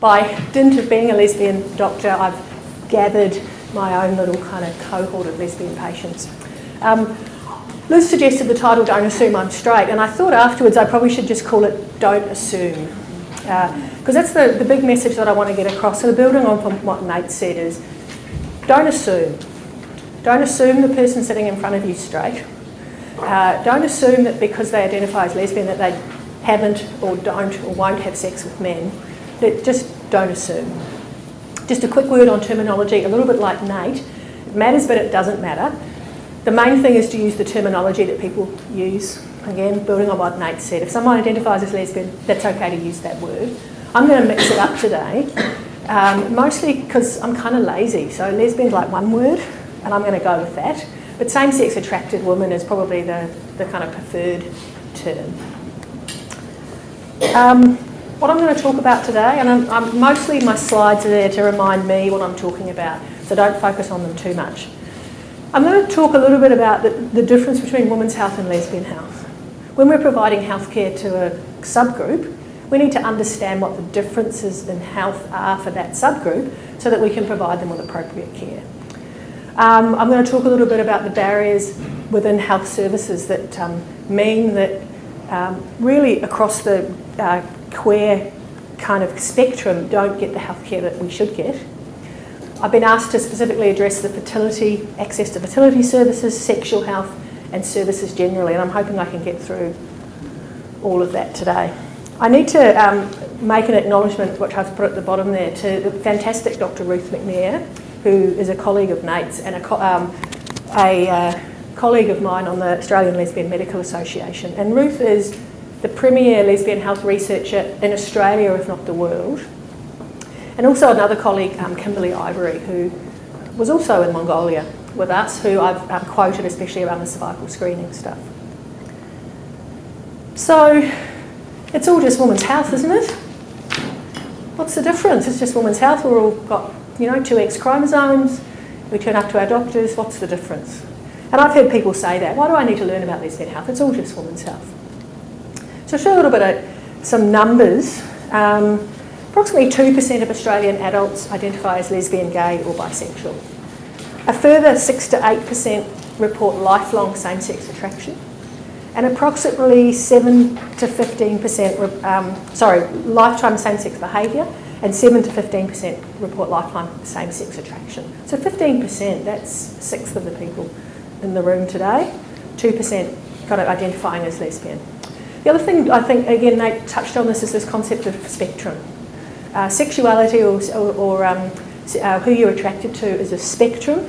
by dint of being a lesbian doctor, I've gathered my own little kind of cohort of lesbian patients. Liz suggested the title Don't Assume I'm Straight, and I thought afterwards I probably should just call it Don't Assume, because that's the big message that I want to get across. So building on from what Nate said is, don't assume. Don't assume the person sitting in front of you is straight. Don't assume that because they identify as lesbian that they haven't or don't or won't have sex with men. Just don't assume. Just a quick word on terminology, a little bit like Nate. It matters, but it doesn't matter. The main thing is to use the terminology that people use. Again, building on what Nate said. If someone identifies as lesbian, that's okay to use that word. I'm going to mix it up today, mostly because I'm kind of lazy. So lesbian's like one word, and I'm going to go with that. But same-sex attracted woman is probably the kind of preferred term. What I'm going to talk about today, and mostly my slides are there to remind me what I'm talking about, so don't focus on them too much. I'm going to talk a little bit about the difference between women's health and lesbian health. When we're providing healthcare to a subgroup, we need to understand what the differences in health are for that subgroup so that we can provide them with appropriate care. I'm going to talk a little bit about the barriers within health services that mean that really across the queer kind of spectrum don't get the healthcare that we should get. I've been asked to specifically address the fertility, access to fertility services, sexual health and services generally, and I'm hoping I can get through all of that today. I need to make an acknowledgement, which I've put at the bottom there, to the fantastic Dr. Ruth Mcnair, who is a colleague of Nate's and a colleague of mine on the Australian Lesbian Medical Association. And Ruth is the premier lesbian health researcher in Australia, if not the world. And also another colleague, Kimberly Ivory, who was also in Mongolia with us, who I've quoted especially around the cervical screening stuff. So it's all just women's health, isn't it? What's the difference? It's just women's health. We've all got, two X chromosomes. We turn up to our doctors. What's the difference? And I've heard people say that. Why do I need to learn about lesbian health? It's all just women's health. So I'll show a little bit of some numbers. Approximately 2% of Australian adults identify as lesbian, gay or bisexual. A further 6 to 8% report lifelong same-sex attraction. And approximately 7 to 15%, lifetime same-sex behaviour, and 7 to 15% report lifetime same-sex attraction. So 15%, that's a sixth of the people in the room today, 2% kind of identifying as lesbian. The other thing I think, again, Nate touched on this, is this concept of spectrum. Sexuality or who you're attracted to is a spectrum.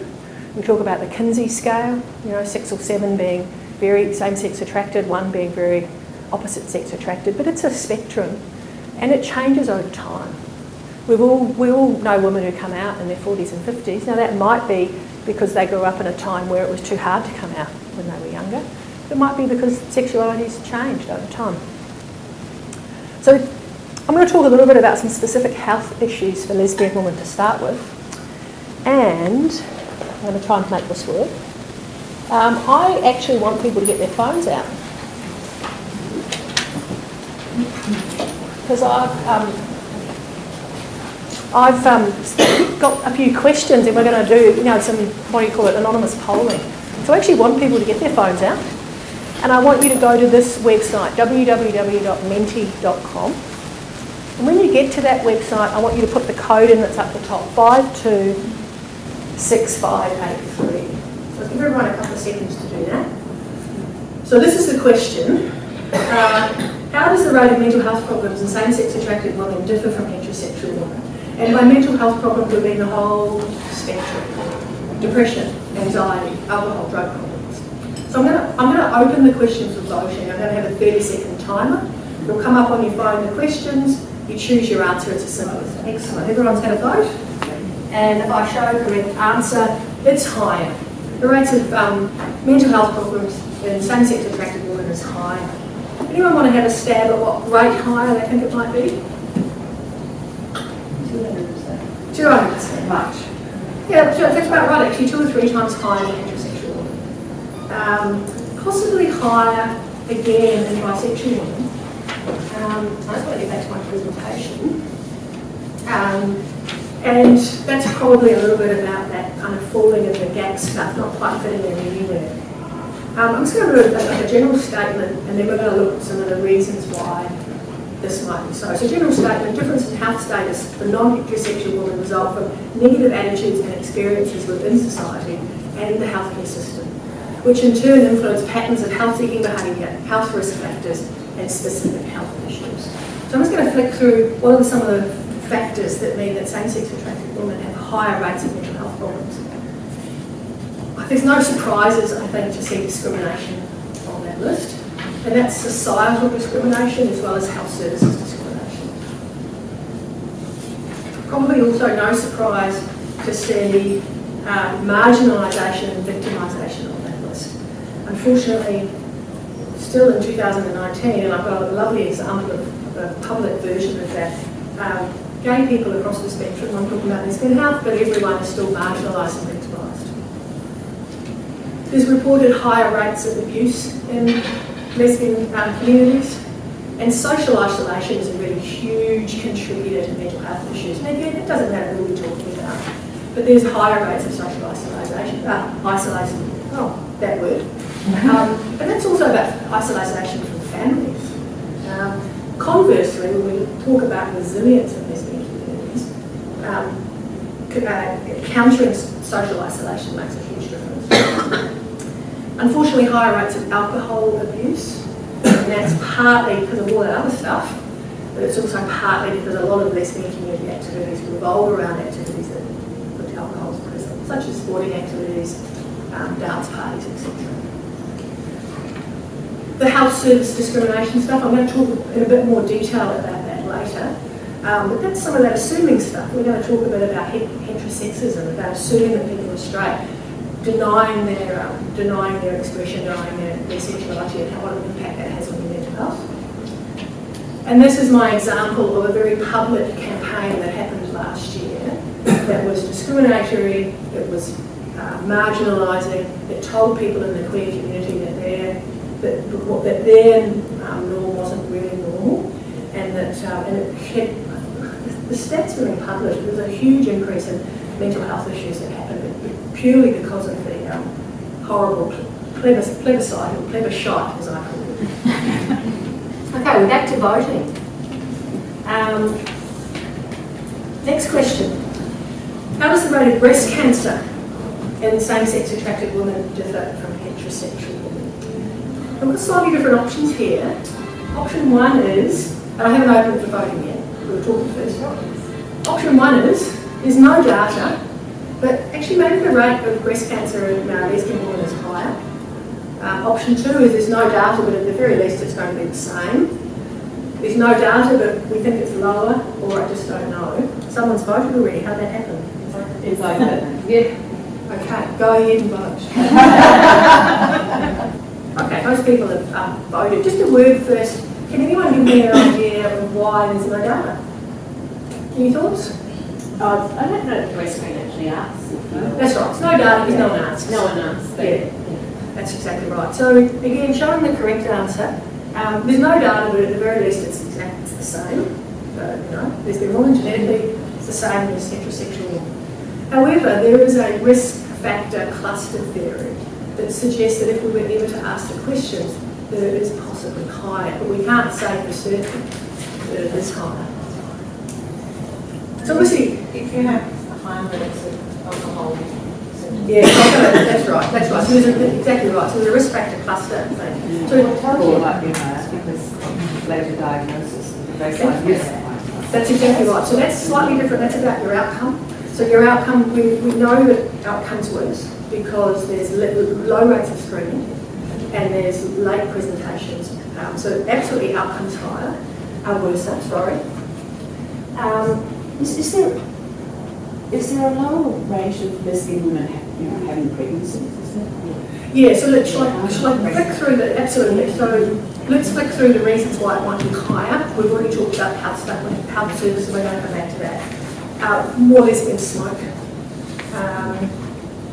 We talk about the Kinsey scale, 6 or 7 being very same-sex attracted, 1 being very opposite-sex attracted, but it's a spectrum and it changes over time. We all know women who come out in their 40s and 50s. Now that might be because they grew up in a time where it was too hard to come out when they were younger. It might be because sexuality's changed over time. So I'm going to talk a little bit about some specific health issues for lesbian women to start with, and I'm going to try and make this work. I actually want people to get their phones out, because I've got a few questions, and we're going to do some, what do you call it, anonymous polling. So I actually want people to get their phones out, and I want you to go to this website, www.menti.com. And when you get to that website, I want you to put the code in that's up the top, 526583. So I'll give everyone a couple of seconds to do that. So this is the question. How does the rate of mental health problems in same-sex attracted women differ from heterosexual women? And by mental health problems, we mean the whole spectrum. Depression, anxiety, alcohol, drug problems. So I'm going to open the question for voting. I'm going to have a 30-second timer. It'll come up on your phone, the questions. You choose your answer. It's as simple as that. Excellent. Everyone's going to vote. And if I show a correct answer, it's higher. The rates of mental health problems in same-sex attracted women is higher. Anyone want to have a stab at what rate higher they think it might be? 200%. 200%, much. Yeah, that's about right, actually, 2 or 3 times higher than heterosexual women. Possibly higher, again, in bisexual women. I just want to get back to my presentation. And that's probably a little bit about that kind of falling in the gap stuff, not quite fitting in anywhere. I'm just going to do a general statement, and then we're going to look at some of the reasons why this might be so. So general statement, difference in health status for non-heterosexual women result from negative attitudes and experiences within society and the healthcare system, which in turn influence patterns of health-seeking behaviour, health risk factors, and specific health issues. So I'm just going to flick through what are some of the factors that mean that same-sex attracted women have higher rates of mental health problems. There's no surprises, I think, to see discrimination on that list, and that's societal discrimination as well as health services discrimination. Probably also no surprise to see marginalisation and victimisation on that list. Unfortunately, still in 2019, and I've got a lovely example of a public version of that, gay people across the spectrum, I'm talking about lesbian health, but everyone is still marginalised and victimised. There's reported higher rates of abuse in lesbian communities, and social isolation is a really huge contributor to mental health issues. And again, it doesn't matter who we're talking about, but there's higher rates of social isolation, that word. And that's also about isolation from families. Conversely, when we talk about resilience in lesbian communities, countering social isolation makes a huge difference. Unfortunately, higher rates of alcohol abuse, and that's partly because of all that other stuff, but it's also partly because a lot of lesbian community activities revolve around activities that put alcohol as present, such as sporting activities, dance parties, etc. The health service discrimination stuff, I'm going to talk in a bit more detail about that later, but that's some of that assuming stuff. We're going to talk a bit about heterosexism, about assuming that people are straight, denying their expression, denying their sexuality, and what an impact that has on their mental health. And this is my example of a very public campaign that happened last year that was discriminatory, it was marginalising, it told people in the queer community that their norm wasn't really normal, and that the stats were in public. There was a huge increase in mental health issues that happened purely because of the horrible plebiscite, or plebiscite as I call it. Okay, we're back to voting. Next question. How does the rate of breast cancer in same-sex attracted women differ from heterosexual women? I've got slightly different options here. Option one is, and I haven't opened it for voting yet, we were talking first. Option one is, there's no data, but actually maybe the rate of breast cancer in lesbian women is higher. Option two is there's no data, but at the very least it's going to be the same. There's no data, but we think it's lower, or I just don't know. Someone's voted already. How'd that happen? It's like that. Yeah. Okay, go ahead and vote. Okay, most people have voted. Just a word first. Can anyone give me an idea of why there's no data? Any thoughts? I don't know if the breast screen actually asks. That's right. It's no data because no one asks. No one asks. Yeah, that's exactly right. So again, showing the correct answer. There's no data, but at the very least it's the same. So, there's been women genetically, it's the same as heterosexual. However, there is a risk factor cluster theory that suggests that if we were ever to ask the questions, that it is possibly higher, but we can't say for certain that it is higher. So obviously, if you have high levels of alcohol, yeah, that's right. So there's exactly right. So there's a risk factor cluster thing. So it tells you might be higher because of later diagnosis. That's exactly right. So that's slightly different. That's about your outcome. So your outcome, we know that outcomes worse because there's low rates of screening and there's late presentations. So absolutely outcomes higher are worse. I'm sorry. Is there a lower rate of lesbian women having pregnancies? Yeah, so shall I flick through the, absolutely. So let's flick through the reasons why it might be higher. We've already talked about health stuff, health services, we're going to come back to that. More lesbian smoke.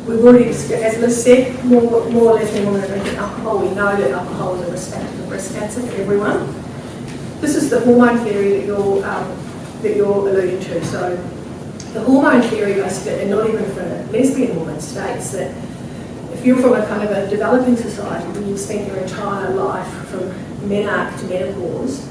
We've already, as Liz said, more lesbian women are drinking alcohol. We know that alcohol is a risk factor for breast cancer for everyone. This is the hormone theory that you're that you're alluding to. So the hormone theory basically, and not even for a lesbian woman, states that if you're from a kind of a developing society where you've spent your entire life from menarche to menopause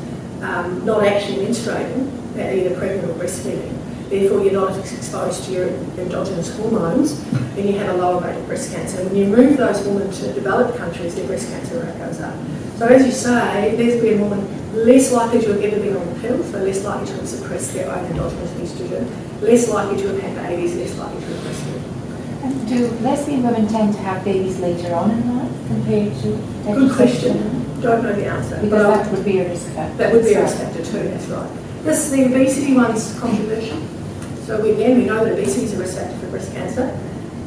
not actually menstruating, either pregnant or breastfeeding, therefore you're not exposed to your endogenous hormones, then you have a lower rate of breast cancer. When you move those women to developed countries, their breast cancer rate goes up. So as you say, lesbian women less likely to have ever been on the pill, so less likely to have suppressed their own endogenous estrogen, less likely to have had babies, less likely to have breastfed. And do lesbian women tend to have babies later on in life compared to heterosexual? Good question. Don't know the answer. Because that would be a risk factor. That would be a risk factor too, that's right. The obesity one's controversial. So we know that obesity is a risk factor for breast cancer.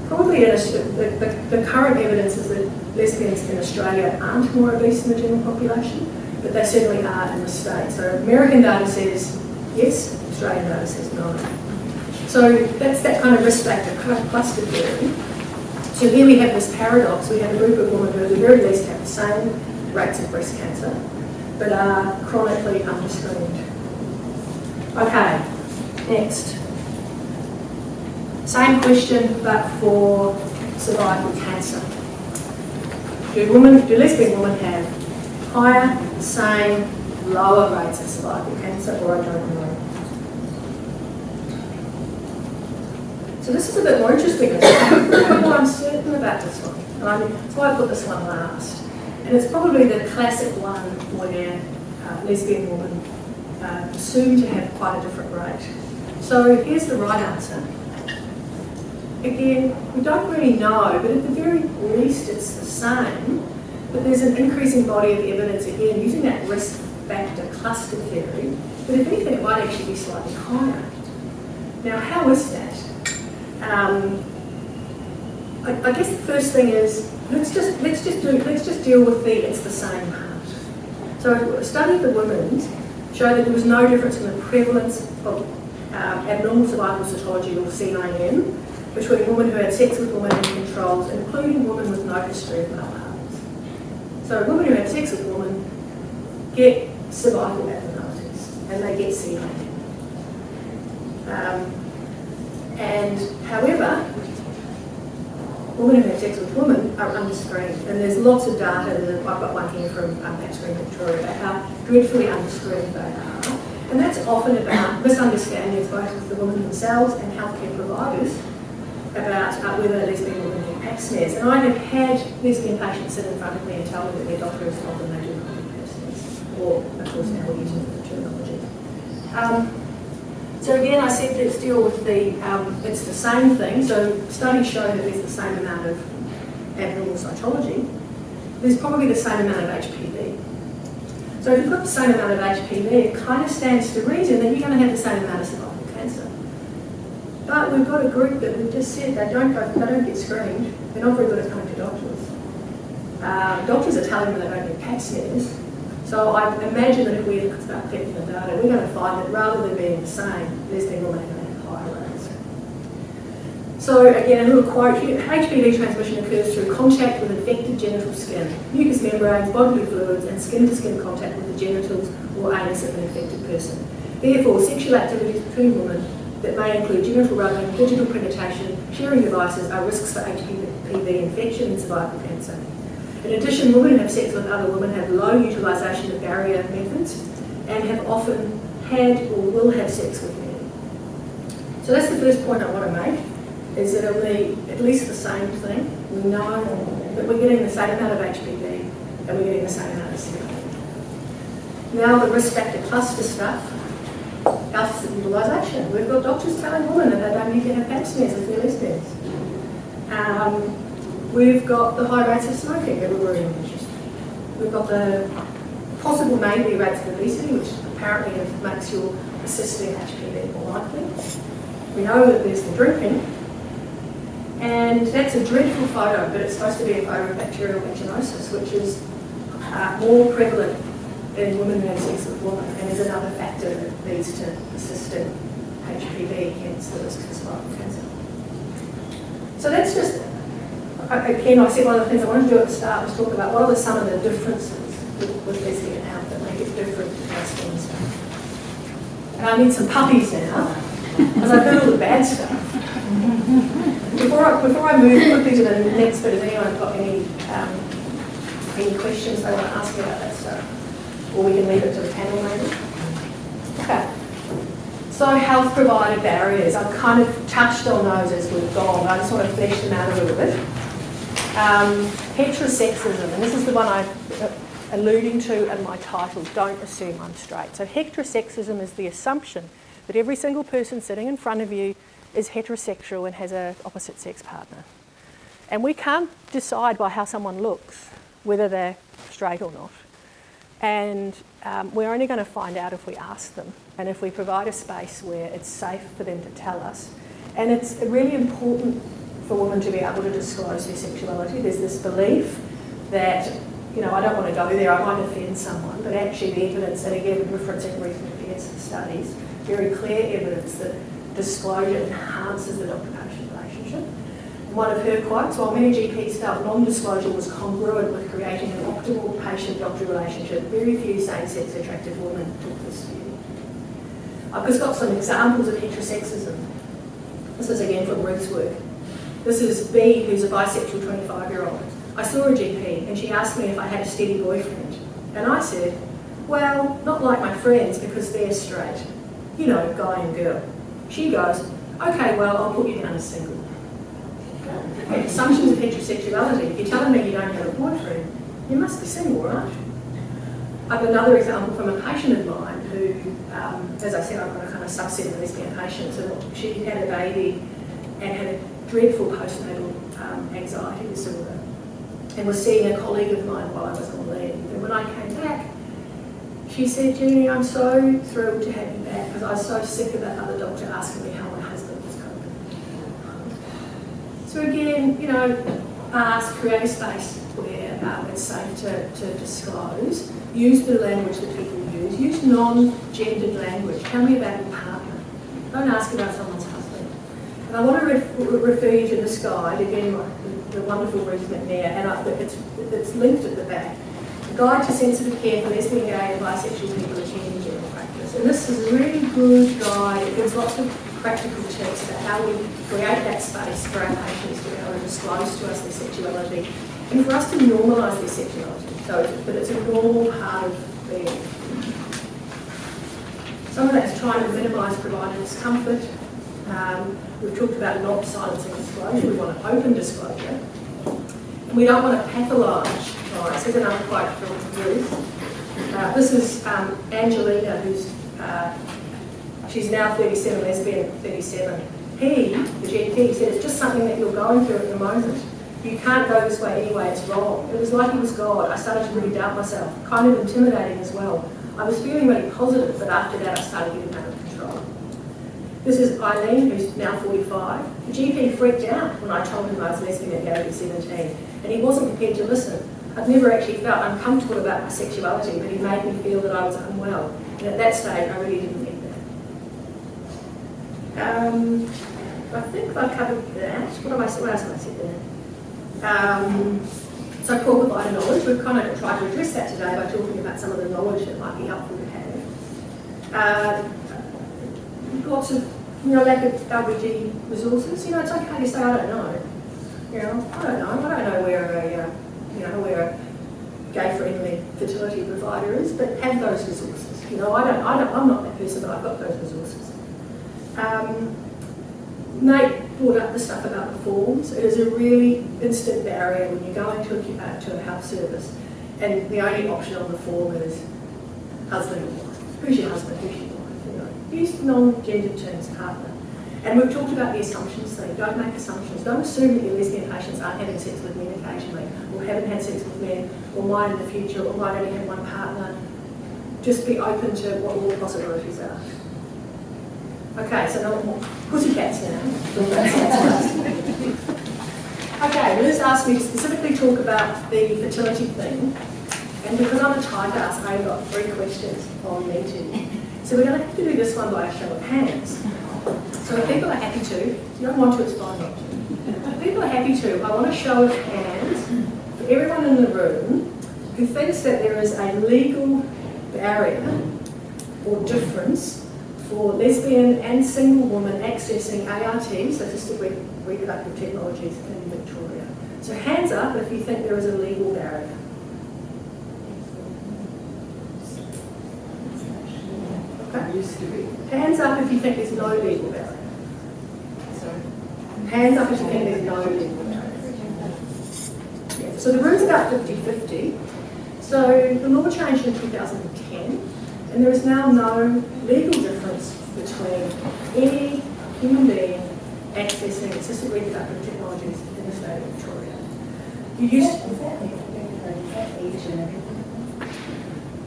Probably the current evidence is that lesbians in Australia aren't more obese than the general population, but they certainly are in the States. So American data says yes, Australian data says no. So that's that kind of risk factor cluster theory. So here we have this paradox. We have a group of women who at the very least have the same rates of breast cancer, but are chronically underscreened. Okay, next. Same question, but for cervical cancer. Do lesbian women have higher, same, lower rates of cervical cancer, or I don't know? So this is a bit more interesting. I'm more uncertain about this one. And that's why I put this one last. And it's probably the classic one where lesbian women assume to have quite a different rate. So here's the right answer. Again, we don't really know, but at the very least it's the same. But there's an increasing body of evidence, again, using that risk factor cluster theory, but if anything, it might actually be slightly higher. Now, how is that? I guess the first thing is let's just deal with it's the same part. So a study of the women showed that there was no difference in the prevalence of abnormal cervical cytology, or C9M, between women who had sex with women and controls, including women with no history of male partners. So women who had sex with women get cervical abnormalities, and they get C9M. And however, women who have sex with women are underscreened, and there's lots of data. I've got one here from Bacterial Vaginosis about how dreadfully underscreened they are, and that's often about misunderstandings both with the women themselves and healthcare providers about whether lesbian women need pap smears. And I have had lesbian patients sit in front of me and tell me that their doctor has told them they do not need pap smears, or of course now we're using the terminology. So again, I said let's deal with it's the same thing. So studies show that there's the same amount of abnormal cytology. There's probably the same amount of HPV. So if you've got the same amount of HPV, it kind of stands to reason that you're going to have the same amount of cervical cancer. But we've got a group that we've just said they don't get screened. They're not very good at coming to doctors. Doctors are telling them they don't need pap smears. So I imagine that if we start collecting the data, we're going to find that rather than being the same, lesbian women are going to have higher rates. So again, a little quote here: HPV transmission occurs through contact with infected genital skin, mucous membranes, bodily fluids, and skin-to-skin contact with the genitals or anus of an infected person. Therefore, sexual activities between women that may include genital rubbing, digital penetration, sharing devices are risks for HPV infection and cervical cancer. In addition, women who have sex with other women have low utilisation of barrier methods and have often had or will have sex with men. So that's the first point I want to make, is that it'll be at least the same thing. We know that we're getting the same amount of HPV and we're getting the same amount of CPD. Now the risk factor cluster stuff, health utilisation. We've got doctors telling women that they don't need to have pap smears if they're lesbians. We've got the high rates of smoking that we're already mentioned. We've got the possible maybe rates of obesity, which apparently makes your persisting HPV more likely. We know that there's the drinking, and that's a dreadful photo, but it's supposed to be a photo of bacterial vaginosis, which is more prevalent in women who have sex with women, and is another factor that leads to persistent HPV, hence the risk for cervical cancer. So that's just, again, I said one of the things I wanted to do at the start was talk about what are some of the differences with lesbian health that make it different to lesbian stuff. And I need some puppies now, because I've heard all the bad stuff. Before I move quickly to the next bit, has anyone got any questions they want to ask me about that stuff? Or we can leave it to the panel maybe. Okay. So health provider barriers, I've kind of touched on those as we've gone, but I just want to flesh them out a little bit. Heterosexism, and this is the one I'm alluding to in my title, Don't Assume I'm Straight. So heterosexism is the assumption that every single person sitting in front of you is heterosexual and has an opposite sex partner. And we can't decide by how someone looks whether they're straight or not. And we're only going to find out if we ask them and if we provide a space where it's safe for them to tell us. And it's really important for women to be able to disclose their sexuality. There's this belief that, I don't want to go there, I might offend someone, but actually the evidence, and again referencing Ruth Mcnair's studies, very clear evidence that disclosure enhances the doctor-patient relationship. And one of her quotes, while many GPs felt non-disclosure was congruent with creating an optimal patient-doctor relationship, very few same-sex attractive women took this view. I've just got some examples of heterosexism. This is again from Ruth's work. This is B, who's a bisexual 25-year-old. I saw a GP and she asked me if I had a steady boyfriend. And I said, well, not like my friends because they're straight. Guy and girl. She goes, okay, well, I'll put you down as single. Okay, assumptions of heterosexuality. If you're telling me you don't have a boyfriend, you must be single, right? I have another example from a patient of mine who, as I said, I've got a kind of subset of lesbian patients, and she had a baby and had a dreadful postnatal anxiety disorder and was seeing a colleague of mine while I was on leave. And when I came back, she said, Jeannie, I'm so thrilled to have you back because I was so sick of that other doctor asking me how my husband was coping. So again, create a space where it's safe to disclose. Use the language that people use. Use non-gendered language. Tell me about your partner. Don't ask about someone's husband. And I want to refer you to this guide, again, the wonderful Ruth Mcnair, and it's linked at the back. Guide to Sensitive Care for Lesbian, Gay and Bisexual People Attending General Practice. And this is a really good guide. It gives lots of practical tips about how we create that space for our patients to be able to disclose to us their sexuality and for us to normalise their sexuality. But it's a normal part of being. Some of that's trying to minimise provider discomfort. We've talked about not silencing disclosure. We want an open disclosure. And we don't want to pathologise. This is another quote from Ruth. This is Angelina, who's she's now 37, lesbian, 37. He, the GP, said it's just something that you're going through at the moment. You can't go this way anyway, it's wrong. It was like he was God. I started to really doubt myself, kind of intimidating as well. I was feeling really positive, but after that I started getting out of control. This is Eileen, who's now 45. The GP freaked out when I told him I was lesbian at the age of 17, and he wasn't prepared to listen. I've never actually felt uncomfortable about my sexuality, but he made me feel that I was unwell. And at that stage, I really didn't get that. I think I've covered that. What else have I said there? So core provider knowledge. We've kind of tried to address that today by talking about some of the knowledge that might be helpful to have. Lots of, lack of LBG resources. It's okay to say, I don't know. I don't know where a gay-friendly fertility provider is, but have those resources. I'm not that person, but I've got those resources. Nate brought up the stuff about the forms. It is a really instant barrier when you go into a health service and the only option on the form is husband or wife. Who's your husband? Who's your wife? Use non-gendered terms, partner. And we've talked about the assumptions thing. Don't make assumptions. Don't assume that your lesbian patients aren't having sex with men occasionally, or haven't had sex with men, or might in the future, or might only have one partner. Just be open to what all the possibilities are. Okay, so no more pussycats now. Okay, Liz asked me to specifically talk about the fertility thing, and because I'm a tight ass, I've got 3 questions on me too. So we're going to have to do this one by a show of hands. So if people are happy to, if you don't want to, it's fine not to. If people are happy to, I want a show of hands for everyone in the room who thinks that there is a legal barrier or difference for lesbian and single women accessing ART, so assisted reproductive technologies in Victoria. So hands up if you think there is a legal barrier. Okay. Hands up if you think there's no legal barrier. Hands up if you think there's no legal barrier. Yeah. So the rule's about 50-50. So the law changed in 2010, and there is now no legal difference between any human being accessing assisted reproductive technologies in the state of Victoria. You used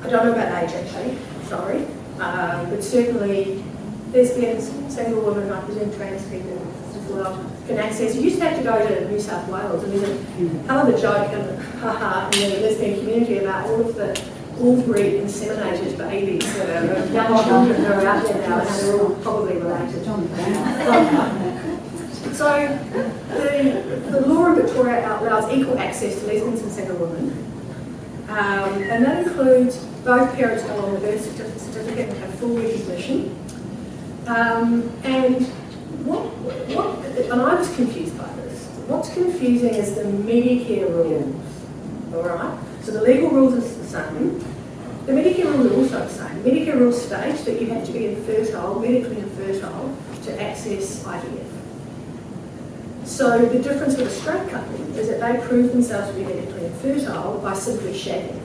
I don't know about age actually, sorry, but certainly lesbians, single women, I presume trans people as well, can access. You used to have to go to New South Wales, and there's a hell of a joke in the lesbian community about all of the all-breed inseminated babies that are young children that are out there now, and they're all probably related. So the law in Victoria outlaws equal access to lesbians and single women, and that includes both parents go on the birth certificate and have full recognition. And I was confused by this. What's confusing is the Medicare rules. All right. So the legal rules is the same. The Medicare rules are also the same. Medicare rules state that you have to be infertile, medically infertile, to access IVF. So the difference with a straight couple is that they prove themselves to be medically infertile by simply shagging.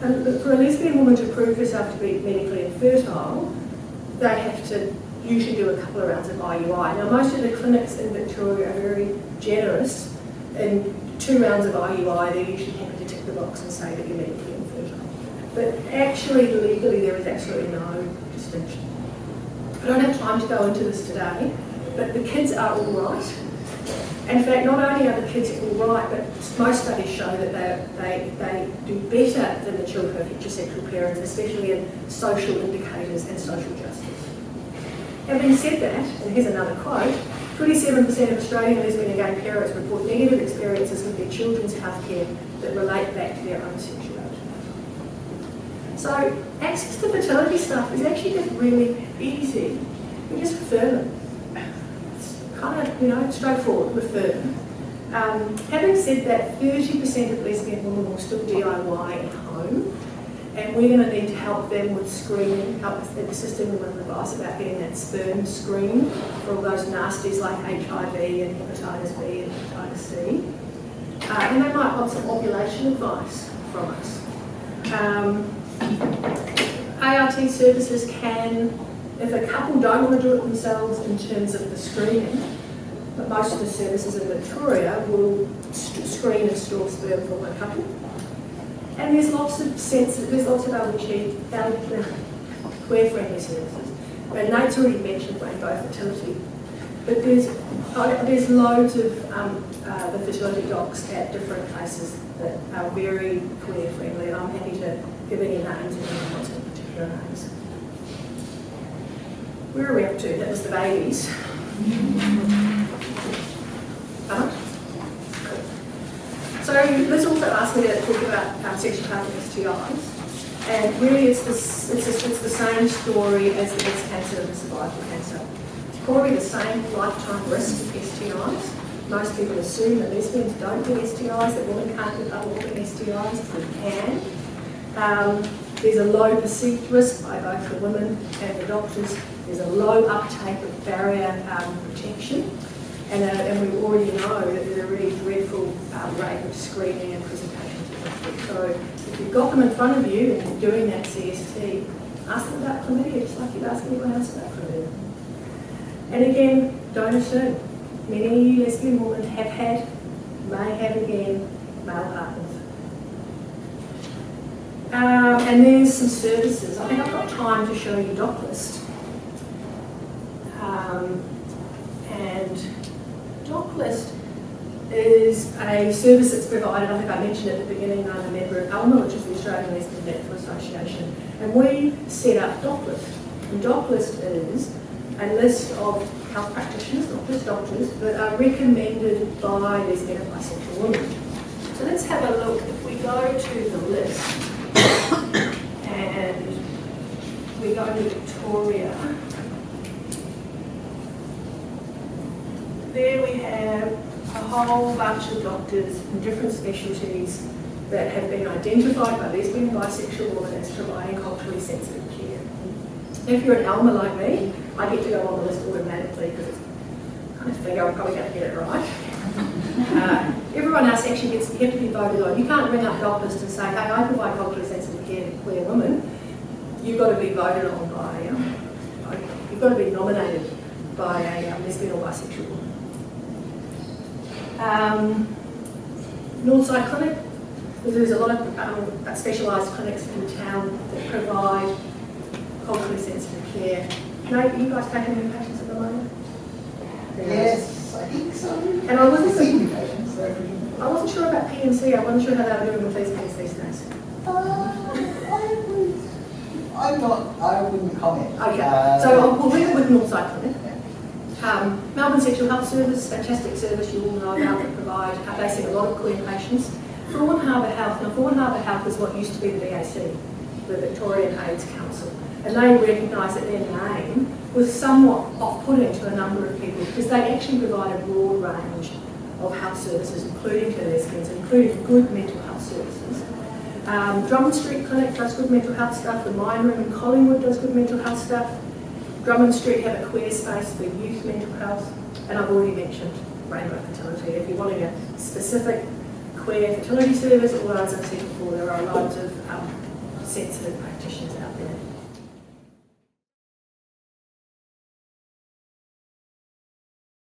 And for a lesbian woman to prove herself to be medically infertile, they have to usually do a couple of rounds of IUI. Now, most of the clinics in Victoria are very generous. In 2 rounds of IUI, they're usually happy to tick the box and say that you're medically infertile. But actually, legally, there is absolutely no distinction. I don't have time to go into this today, but the kids are all right. In fact, not only are the kids all right, but most studies show that they do better than the children of heterosexual parents, especially in social indicators and social justice. Having said that, and here's another quote, 27% of Australian lesbian and gay parents report negative experiences with their children's healthcare that relate back to their own sexuality. So access to fertility stuff is actually just really easy. We just refer them. Kind of, straightforward, refer them. Having said that, 30% of lesbian women will still DIY at home, and we're going to need to help them with screening, help with assisting them with advice about getting that sperm screen for all those nasties like HIV and hepatitis B and hepatitis C. And they might want some ovulation advice from us. ART services can, if a couple don't want to do it themselves in terms of the screening, but most of the services in Victoria will screen and store sperm for one couple. And there's lots of queer-friendly services. And Nate's already mentioned rainbow fertility, but there's loads of the fertility docs at different places that are very queer-friendly, and I'm happy to give any names if anyone wants any particular names. Where are we up to? That was the babies. So Liz also asked me to talk about sexual health and STIs, and really it's the same story as the breast cancer and the cervical cancer. It's probably the same lifetime risk of STIs. Most people assume that lesbians don't get STIs, that women can't get other women STIs, they can. There's a low perceived risk by both the women and the doctors. There's a low uptake of barrier protection. And we already know that there's a really dreadful rate of screening and presentation. So if you've got them in front of you and you're doing that CST, ask them about chlamydia, just like you'd ask anyone else about chlamydia. And again, don't assume. Many lesbian women have had, may have again, male partners. And there's some services. I think I've got time to show you doc list. And doc list is a service that's provided, I think I mentioned at the beginning, I'm a member of ALMA, which is the Australian Lesbian Medical Association, and we set up doc list. And doc list is a list of health practitioners, not just doctors, that are recommended by lesbian and bisexual women. So let's have a look. If we go to the list, and we go Victoria. There we have a whole bunch of doctors in different specialties that have been identified by lesbian and bisexual women as providing culturally sensitive care. If you're an Alma like me, I get to go on the list automatically because it's kind of figure I'm probably going to get it right. Everyone else actually you have to be voted on. You can't ring up doctors and say, hey, I provide culturally sensitive care to queer women. You've got to be voted on by, you've got to be nominated by a lesbian or bisexual woman. Northside Clinic, there's a lot of specialised clinics in town that provide culturally sensitive care. No, you guys taking any patients at the moment? Yes, I think so. And I wasn't patients, I wasn't sure about PNC. I wasn't sure how they were doing with lesbians these days. I wouldn't comment. Okay, so we'll leave it with Northside Clinic. Melbourne Sexual Health Service, fantastic service you all know about that provide, they see a lot of queer patients. Thorn Harbour Health, now Thorn Harbour Health is what used to be the VAC, the Victorian AIDS Council, and they recognised that their name was somewhat off-putting to a number of people because they actually provide a broad range of health services, including to lesbians, including good mental health services. Drummond Street Clinic does good mental health stuff, the Mine Room in Collingwood does good mental health stuff. Drummond Street have a queer space for youth mental health, and I've already mentioned Rainbow Fertility. If you're wanting a specific queer fertility service, or as I said before, there are loads of sensitive practitioners out there.